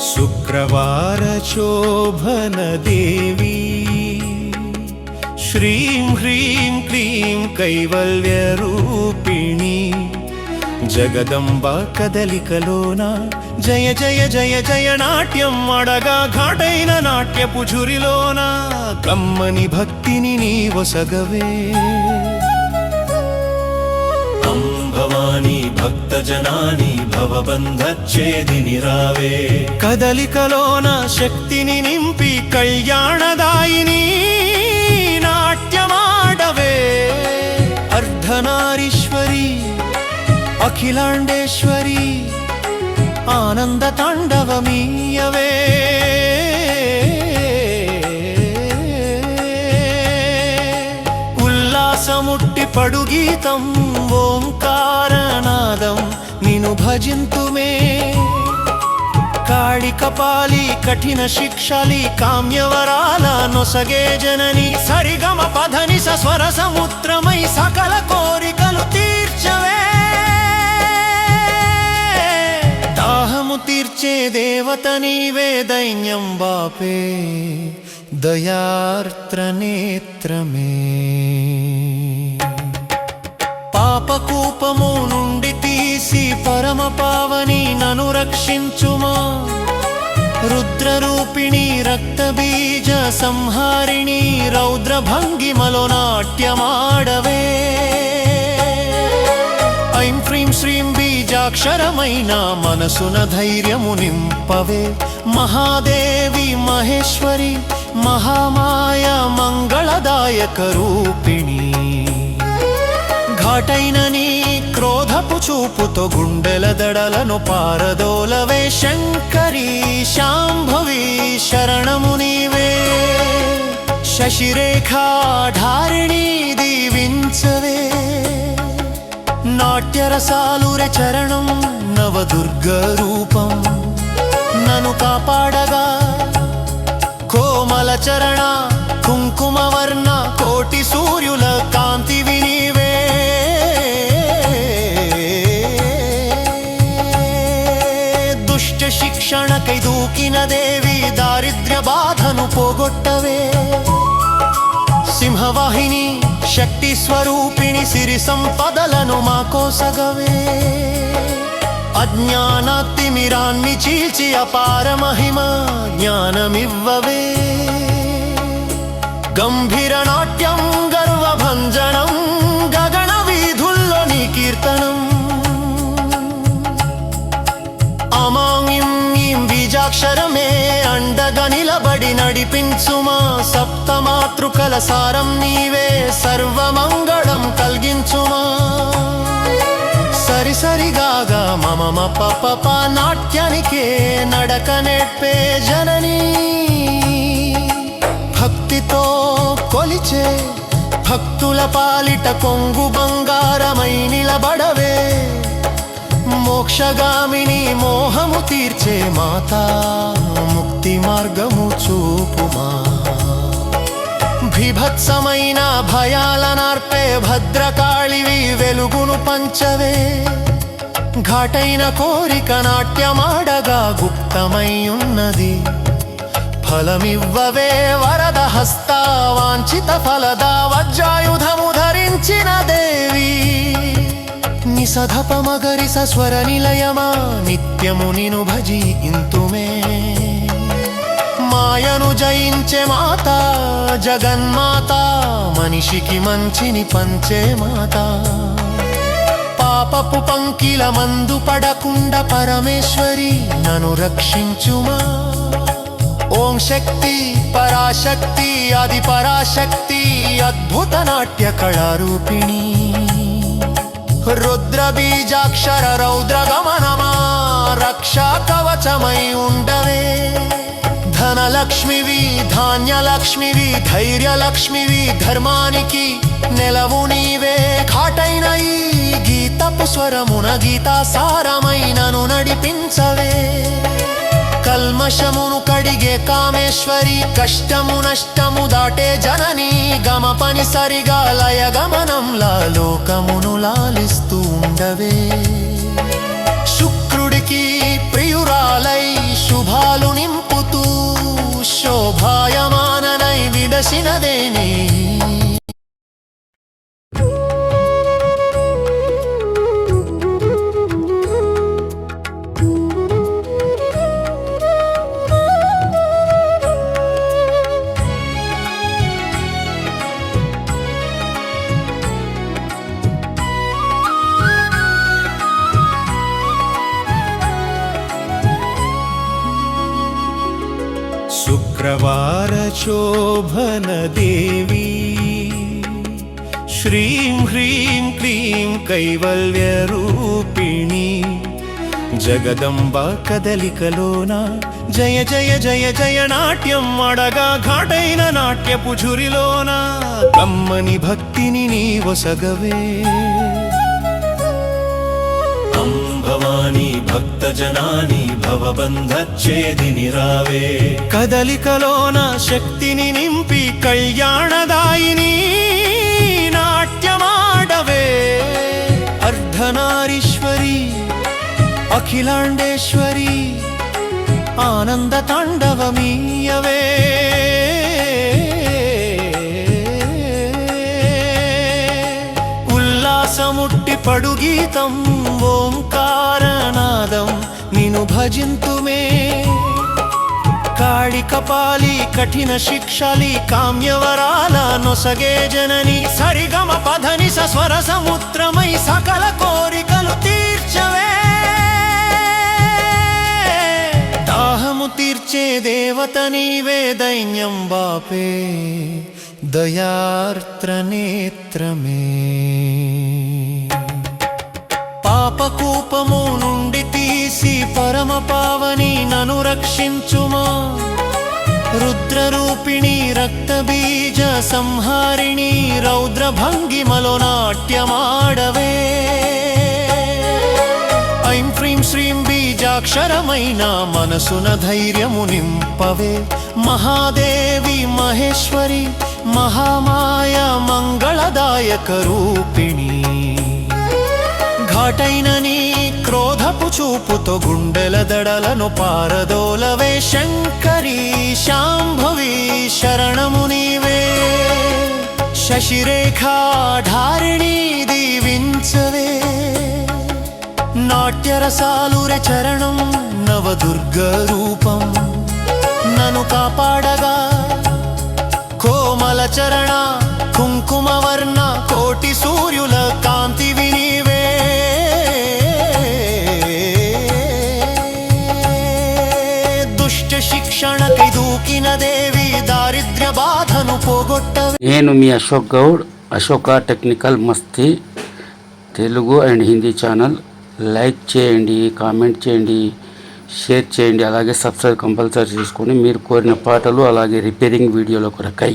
शुक्रवारशोभनदेवी श्रीं ह्रीं क्लीं कैवल्यरूपिणी जगदंबा कदलिकलोन जय जय जय जय नाट्यं अडगा घाटैन नाट्यपु झुरिलोन कम्मनि भक्तिनि नीवొసగవే भवानी भक्तजनानी भवबन्धच्छेदिनि रावे कदलिकलोन शक्तिनि निंपि कल्याणदायिनी नाट्यमाडवे अर्धनारीश्वरी अखिलांडेश्वरी आनंद तांडवमीयवे उल्लासमुट्टि पडु गीतं ओंकारनादं निनु भजिन्तुमे काळि कपाली कठिन शिक्षाली काम्यवराल नొసగే जननी सरिगम पधनि स्वर समुद्रमय सकल कोरिकलु तीर्चवे दाहमु तीर्चे देवत नीवे दैन्यं बापे दयार्द्र नेत्रमे పాపకూపము నుండి తీసి పరమ పావని నను రక్షించుమా రుద్రరూపిణి రక్తబీజ సంహారిణి రౌద్ర భంగిమలో నాట్యమాడవే ఐం హ్రీం శ్రీం బీజాక్షరమైన మనసున ధైర్యము నింపవే మహాదేవి మహేశ్వరి మహామాయ మంగళదాయక రూపిణి ఘాటైన నీ క్రోధపు చూపుతో గుండెల దడలను పారదోలవే శంకరి శాంభవి శరణము నీవే శశిరేఖాధారిణి దీవించవే నాట్యరసాలురే చరణం నవదుర్గ రూపం నను కాపాడగా కోమల చరణ కుంకుమ వర్ణ కోటి సూర్యుల కాంతి వినివే దుష్ట శిక్షణకై దూకిన దేవి దారిద్ర్య బాధను పోగొట్టవే సింహవాహిని శక్తి స్వరూపిణి సిరి సంపదలను మాకోసగవే అజ్ఞానాతిమిరాన్ని చీల్చి అపార మహిమ జ్ఞానమివ్వవే గంభీర నాట్యం గర్వభంజనం గగన వీధుల్లో నీ కీర్తనం అమాంగిం ఈం బీజాక్షరమే అండగా నిలబడి నడిపించుమా సప్తమాతృకల సారం నీవే సర్వమంగళం కలిగించుమా సరి సరిగాగా మమ పప నాట్యానికే నడక నేర్పే జననీ భక్తితో కొలిచే భక్తుల పాలిట కొంగు బంగారమై నిలబడవే మోక్షగామిని మోహము తీర్చే మాతా ముక్తి మార్గము చూపుమా భీభత్సమైన భయాలనార్పే భద్రకాళివి వెలుగును పంచవే ఘాటైన కోరిక నాట్యమాడగా గుప్తమై ఉన్నది ఫలమివ్వవే వరద హస్త వాంఛిత ఫలద వజ్రాయుధము ధరించిన దేవి నిసధప మగరి సస్వర నిలయమా నిత్యము నిను భజి ఇంతుమే మాయను జయించే మాత జగన్మాత మనిషికి మంచిని పంచే మాత పాపపు పంకిల మందు పడకుండా పరమేశ్వరి నన్ను రక్షించుమా ఓం శక్తి పరాశక్తి ఆది పరాశక్తి అద్భుత నాట్య కళారూపిణి రుద్ర బీజాక్షర రౌద్ర గమనమా రక్షా కవచమై ఉండవే ధనలక్ష్మివి ధాన్యలక్ష్మివి ధైర్యలక్ష్మివి ధర్మానికి నెలవు నీవే ఘాటైన ఈ గీతపు స్వరమున గీతా సారమైనను నడిపించవే కల్మషమును కడిగే కామేశ్వరి కష్టము నష్టము దాటే జనని గమ పని సరిగా లయ గమనంలా లోకమును లాలిస్తూ ఉండవే శుక్రుడికి ప్రియురాలై శుభాలు తెలియదేనే. शुक्रवार शोभन देवी श्रीं ह्रीं क्लीं कैवल्यरूपिणी जगदंबा कदलिकलोन जय जय जय जय नाट्यं अडगा घाटैन नाट्यपु झुरिलोन कम्मनि भक्तिनि नीवొసగవే भवानी भक्तजनानी भवबन्धच्छेदिनि रावे कदलिकलोन शक्तिनि निंपि कल्याणदायिनी नाट्यमाडवे अर्धनारीश्वरी अखिलांडेश्वरी आनंद तांडवमीयवे उल्लासमुट्टि पडु गीतं ओंकारनादं निनु भजिन्तुमे काळि कपाली कठिन शिक्षाली काम्यवराल नొసగే जननी सरिगम पधनि स्वर समुद्रमై सकल कोरिकलु तीर्चवे दाहमु तीर्चे देवत नीवे दैन्यं बापे दयार्द्र नेत्रमे పాపకూపము నుండి తీసి పరమ పావని నను రక్షించుమా రుద్రరూపిణి రక్తబీజ సంహారిణి రౌద్ర భంగిమలో నాట్యమాడవే ఐం హ్రీం శ్రీం బీజాక్షరమైన మనసున ధైర్యము నింపవే మహాదేవి మహేశ్వరి మహామాయ మంగళదాయక రూపిణి ఘాటైన నీ క్రోధపు చూపుతో గుండెల దడలను పారదోలవే శంకరి శాంభవి శరణము నీవే శశిరేఖాధారిణి దీవించవే నాట్యరసాలురే చరణం నవదుర్గ రూపం నను కాపాడగా కోమల చరణ కుంకుమ వర్ణ కోటి సూర్యుల కాంతి వినివే దుష్ట శిక్షణకై దూకిన దేవి దారిద్ర్య బాధను పోగొట్టవే. నేను మీ Ashok Goud, Ashoka technical Masti Telugu and Hindi channel. Like చేయండి, కామెంట్ చేయండి, షేర్ చేయండి, అలాగే సబ్స్క్రైబ్ కంపల్సరీ చేసుకొని మీరు కోరిన పాటలు అలాగే రిపేరింగ్ వీడియోల కొరకై